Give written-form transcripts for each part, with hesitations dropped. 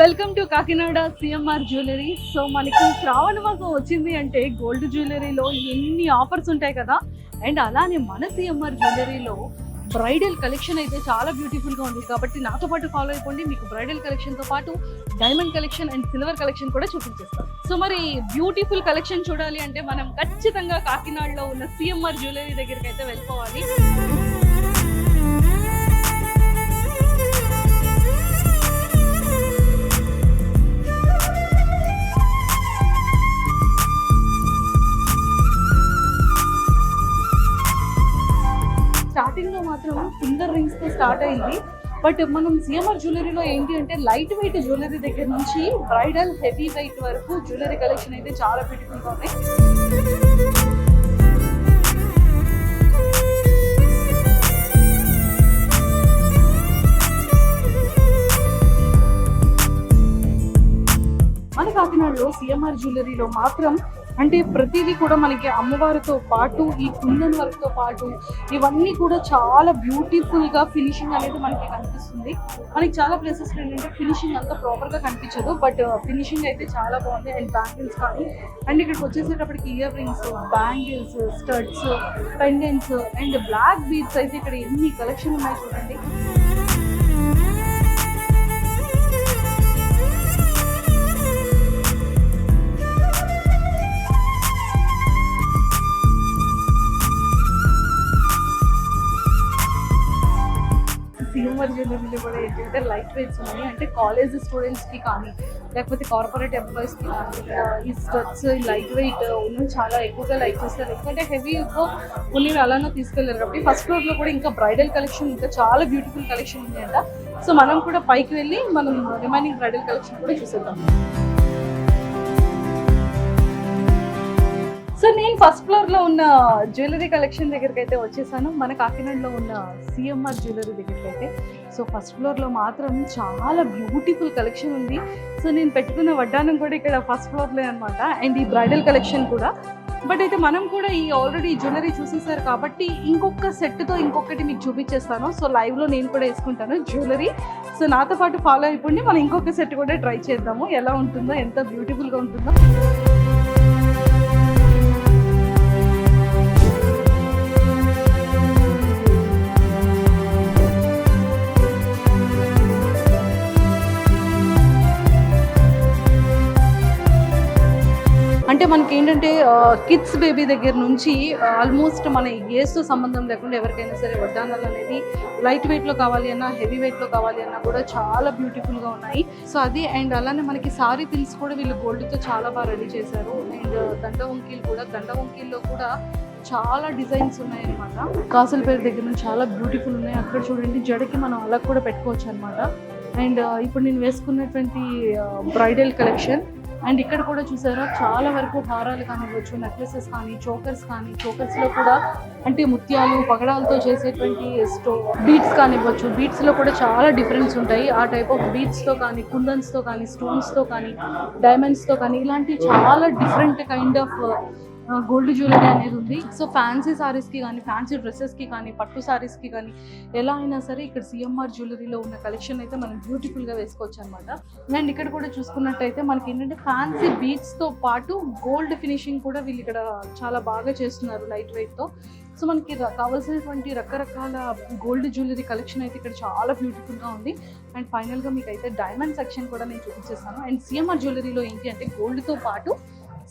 Welcome to Kakinada CMR jewellery. So మనకి శ్రావణ మాసం వచ్చింది అంటే గోల్డ్ జ్యువెలరీలో ఎన్ని ఆఫర్స్ ఉంటాయి కదా. అండ్ అలానే మన సిఎంఆర్ జ్యువెలరీలో బ్రైడల్ కలెక్షన్ అయితే చాలా బ్యూటిఫుల్గా ఉంది కాబట్టి నాతో పాటు ఫాలో అయిపోండి. మీకు బ్రైడల్ కలెక్షన్తో పాటు diamond collection and silver collection కూడా చూపించేస్తాం. సో మరి బ్యూటిఫుల్ కలెక్షన్ చూడాలి అంటే మనం ఖచ్చితంగా కాకినాడలో ఉన్న సిఎంఆర్ జ్యువెలరీ దగ్గరికి అయితే వెళ్ళిపోవాలి. స్టార్టింగ్ లో మాత్రం ఫింగర్ రింగ్స్ తో స్టార్ట్ అయింది. బట్ మనం సిఎంఆర్ జ్యువెలరీలో ఏంటి అంటే లైట్ వెయిట్ జ్యువెలరీ దగ్గర నుంచి బ్రైడల్ హెవీ వెయిట్ వరకు జ్యువెలరీ కలెక్షన్ అయితే చాలా బ్యూటిఫుల్ గా ఉన్నాయి. మన కాకినాడలో సిఎంఆర్ జ్యువెలరీలో మాత్రం అంటే ప్రతిదీ కూడా మనకి అమ్మవారితో పాటు ఈ కుందన్ వర్క్తో పాటు ఇవన్నీ కూడా చాలా బ్యూటిఫుల్గా ఫినిషింగ్ అనేది మనకి కనిపిస్తుంది. మనకి చాలా ప్లేసెస్ ఏంటంటే ఫినిషింగ్ అంతా ప్రాపర్గా కనిపించదు, బట్ ఫినిషింగ్ అయితే చాలా బాగుంది. అండ్ బ్యాంగిల్స్ కానీ అండ్ ఇక్కడికి వచ్చేసేటప్పటికి ear rings, bangles, studs, pendants and black beads అయితే ఇక్కడ ఎన్ని కలెక్షన్ ఉన్నాయి చూడండి. సిఎంఆర్ జ్యువెలరీలో కూడా ఏంటంటే లైట్ వెయిట్స్ ఉన్నాయి. అంటే కాలేజ్ స్టూడెంట్స్కి కానీ లేకపోతే కార్పొరేట్ ఎంప్లాయీస్కి కానీ ఈ స్టడ్స్ లైట్ వెయిట్ ఉన్నవి చాలా ఎక్కువగా లైక్ చేస్తారు. ఎందుకంటే హెవీగా ఉన్నవి అలానే తీసుకెళ్ళారు కాబట్టి ఫస్ట్ ఫ్లోర్లో కూడా ఇంకా బ్రైడల్ కలెక్షన్ ఇంకా చాలా బ్యూటిఫుల్ కలెక్షన్ ఉంది అంట. సో మనం కూడా పైకి వెళ్ళి మనం రిమైనింగ్ బ్రైడల్ కలెక్షన్ కూడా చూసేద్దాం. సో నేను ఫస్ట్ ఫ్లోర్లో ఉన్న జ్యువెలరీ కలెక్షన్ దగ్గరికి అయితే వచ్చేసాను. మన కాకినాడలో ఉన్న సిఎంఆర్ జ్యువెలరీ దగ్గరికి అయితే. సో ఫస్ట్ ఫ్లోర్లో మాత్రం చాలా బ్యూటిఫుల్ కలెక్షన్ ఉంది. సో నేను పెట్టుకున్న వడ్డానం కూడా ఇక్కడ ఫస్ట్ ఫ్లోర్లో అనమాట. అండ్ ఈ బ్రైడల్ కలెక్షన్ కూడా. బట్ అయితే మనం కూడా ఈ ఆల్రెడీ జ్యువెలరీ చూసేసారు కాబట్టి ఇంకొక సెట్తో ఇంకొకటి మీకు చూపించేస్తాను. సో లైవ్లో నేను కూడా వేసుకుంటాను జ్యువెలరీ. సో నాతో పాటు ఫాలో అయిపోండి. మనం ఇంకొక సెట్ కూడా ట్రై చేద్దాము, ఎలా ఉంటుందో, ఎంత బ్యూటిఫుల్గా ఉంటుందో. అంటే మనకి ఏంటంటే కిడ్స్ బేబీ దగ్గర నుంచి ఆల్మోస్ట్ మన ఏజ్తో సంబంధం లేకుండా ఎవరికైనా సరే వడ్డానాలు అనేది లైట్ వెయిట్లో కావాలి అన్నా హెవీ వెయిట్లో కావాలి అన్నా కూడా చాలా బ్యూటిఫుల్గా ఉన్నాయి. సో అది అండ్ అలానే మనకి సారీ పిన్స్ కూడా వీళ్ళు గోల్డ్తో చాలా బాగా రెడీ చేశారు. అండ్ దండ వంకీల్లో కూడా చాలా డిజైన్స్ ఉన్నాయి అనమాట. కాసులపేట దగ్గర నుంచి చాలా బ్యూటిఫుల్ ఉన్నాయి. అక్కడ చూడండి జడకి మనం అలా కూడా పెట్టుకోవచ్చు అనమాట. అండ్ ఇప్పుడు నేను వేసుకున్నటువంటి బ్రైడల్ కలెక్షన్. అండ్ ఇక్కడ కూడా చూసారా చాలా వరకు హారాలు కానివ్వచ్చు, నెక్లెసెస్ కానీ, చోకర్స్లో కూడా అంటే ముత్యాలు పగడాలతో చేసేటువంటి బీడ్స్ కానివ్వచ్చు. బీడ్స్లో కూడా చాలా డిఫరెన్స్ ఉంటాయి. ఆ టైప్ ఆఫ్ బీడ్స్తో కానీ, కుందన్స్తో కానీ, స్టోన్స్తో కానీ, డైమండ్స్తో కానీ ఇలాంటి చాలా different kind of gold jewellery అనేది ఉంది. సో ఫ్యాన్సీ సారీస్కి కానీ, ఫ్యాన్సీ డ్రెస్సెస్కి కానీ, పట్టు సారీస్కి కానీ ఎలా అయినా సరే ఇక్కడ సిఎంఆర్ జ్యువెలరీలో ఉన్న కలెక్షన్ అయితే మనం బ్యూటిఫుల్గా వేసుకోవచ్చు అనమాట. అండ్ ఇక్కడ కూడా చూసుకున్నట్టయితే మనకి ఏంటంటే ఫ్యాన్సీ బీడ్స్తో పాటు గోల్డ్ ఫినిషింగ్ కూడా వీళ్ళు ఇక్కడ చాలా బాగా చేస్తున్నారు లైట్ వెయిట్తో. సో మనకి కావాల్సినటువంటి రకరకాల గోల్డ్ జ్యువెలరీ కలెక్షన్ అయితే ఇక్కడ చాలా బ్యూటిఫుల్గా ఉంది. అండ్ ఫైనల్గా మీకు అయితే డైమండ్ సెక్షన్ కూడా నేను చూపించేస్తాను. అండ్ సిఎంఆర్ జ్యువెలరీలో ఏంటి అంటే గోల్డ్తో పాటు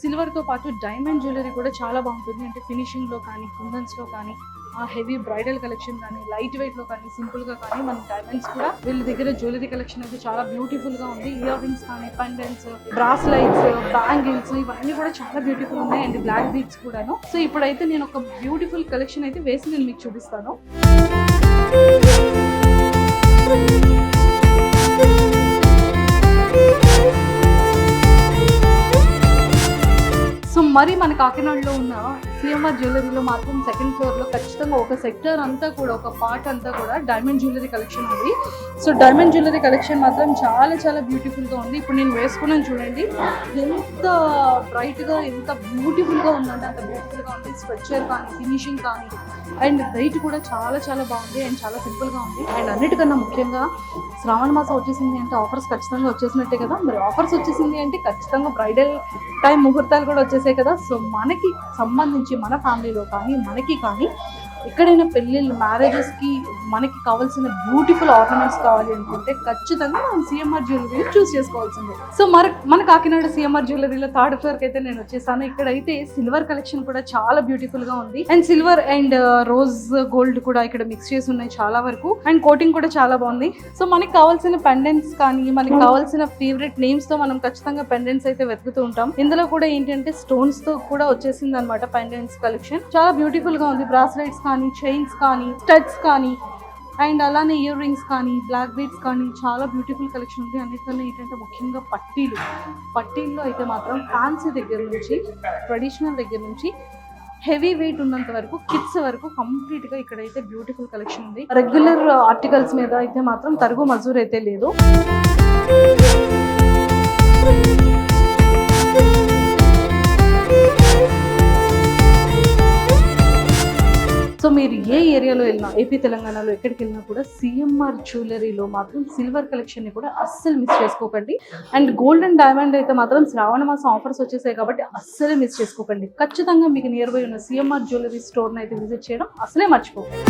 సిల్వర్తో పాటు డైమండ్ జ్యువెలరీ కూడా చాలా బాగుంటుంది. అంటే ఫినిషింగ్లో కానీ, కుందన్స్లో కానీ, హెవీ బ్రైడల్ కలెక్షన్ కానీ, లైట్ వెయిట్లో కానీ, సింపుల్గా కానీ మన డైమండ్స్ కూడా వీళ్ళ దగ్గర జ్యువెలరీ కలెక్షన్ అయితే చాలా బ్యూటిఫుల్గా ఉంది. ఇయర్ రింగ్స్ కానీ, పెండెంట్స్, బ్రాస్లైట్స్, బ్యాంగిల్స్ ఇవన్నీ కూడా చాలా బ్యూటిఫుల్ ఉన్నాయి. అండ్ బ్లాక్ బీడ్స్ కూడాను. సో ఇప్పుడైతే నేను ఒక బ్యూటిఫుల్ కలెక్షన్ అయితే వేసి నేను మీకు చూపిస్తాను. సో మరి మన కాకినాడలో ఉన్న సిఎంఆర్ జ్యువెలరీలో మాత్రం సెకండ్ ఫ్లోర్లో ఖచ్చితంగా ఒక సెక్టర్ అంతా కూడా, ఒక పార్ట్ అంతా కూడా డైమండ్ జ్యువెలరీ కలెక్షన్ ఉంది. సో డైమండ్ జ్యువెలరీ కలెక్షన్ మాత్రం చాలా చాలా బ్యూటిఫుల్గా ఉంది. ఇప్పుడు నేను వేసుకున్నాను చూడండి, ఎంత బ్రైట్గా, ఎంత బ్యూటిఫుల్గా ఉందంటే అంత బ్యూటిఫుల్గా ఉంది. స్ట్రక్చర్ కానీ, ఫినిషింగ్ కానీ, అండ్ వెయిట్ కూడా చాలా చాలా బాగుంది. అండ్ చాలా సింపుల్గా ఉంది. అండ్ అన్నిటికన్నా ముఖ్యంగా శ్రావణ మాసం వచ్చేసింది అంటే ఆఫర్స్ ఖచ్చితంగా వచ్చేసినట్టే కదా. మరి ఆఫర్స్ వచ్చేసింది అంటే ఖచ్చితంగా బ్రైడల్ టైం ముహూర్తాలు కూడా వచ్చేసాయి కదా. సో మనకి సంబంధించి మన ఫ్యామిలీలో కానీ, మనకి కానీ ఎక్కడైనా పెళ్ళిళ్ళు, మ్యారేజెస్కి మనకి కావాల్సిన బ్యూటిఫుల్ ఆర్నమెంట్స్ కావాలి అనుకుంటే ఖచ్చితంగా మనం సిఎంఆర్ జ్యువెలరీ చూస్ చేసుకోవాల్సిందే. సో మన కాకినాడ సిఎంఆర్ జ్యువెలరీలో థర్డ్ ఫ్లోర్కి అయితే నేను వచ్చేసాను. ఇక్కడైతే సిల్వర్ కలెక్షన్ కూడా చాలా బ్యూటిఫుల్గా ఉంది. And silver and rose gold కూడా ఇక్కడ మిక్స్ చేసి ఉన్నాయి చాలా వరకు. అండ్ కోటింగ్ కూడా చాలా బాగుంది. సో మనకి కావాల్సిన పెండెంట్స్ కానీ, మనకి కావాల్సిన ఫేవరెట్ నేమ్స్తో మనం ఖచ్చితంగా పెండెంట్స్ అయితే వెతుకుతూ ఉంటాం. ఇందులో కూడా ఏంటంటే స్టోన్స్తో కూడా వచ్చేసింది అనమాట పెండెంట్స్ కలెక్షన్. చాలా బ్యూటిఫుల్గా ఉంది. బ్రాస్లెట్స్ కానీ, చైన్స్ కానీ, స్టడ్స్ కానీ, అండ్ అలానే ఇయర్ రింగ్స్ కానీ, బ్లాక్ బీడ్స్ కానీ చాలా బ్యూటిఫుల్ కలెక్షన్ ఉంది. అన్నిటికన్నా ఏంటంటే ముఖ్యంగా పట్టీల్లో అయితే మాత్రం ఫ్యాన్సీ దగ్గర నుంచి, ట్రెడిషనల్ దగ్గర నుంచి, హెవీ వెయిట్ ఉన్నంత వరకు, కిడ్స్ వరకు కంప్లీట్గా ఇక్కడైతే బ్యూటిఫుల్ కలెక్షన్ ఉంది. రెగ్యులర్ ఆర్టికల్స్ మీద అయితే మాత్రం తరుగు మజూర్ అయితే లేదు. సో మీరు ఏ ఏరియాలో వెళ్ళినా, ఏపీ తెలంగాణలో ఎక్కడికి వెళ్ళినా కూడా సిఎంఆర్ జ్యువెలరీలో మాత్రం సిల్వర్ కలెక్షన్ని కూడా అస్సలు మిస్ చేసుకోకండి. అండ్ గోల్డ్ అండ్ డైమండ్ అయితే మాత్రం శ్రావణ మాసం ఆఫర్స్ వచ్చేసాయి కాబట్టి అస్సలే మిస్ చేసుకోకండి. ఖచ్చితంగా మీకు నియర్ బై ఉన్న సిఎంఆర్ జ్యువెలరీ స్టోర్ని అయితే విజిట్ చేయడం అసలే మర్చిపోకండి.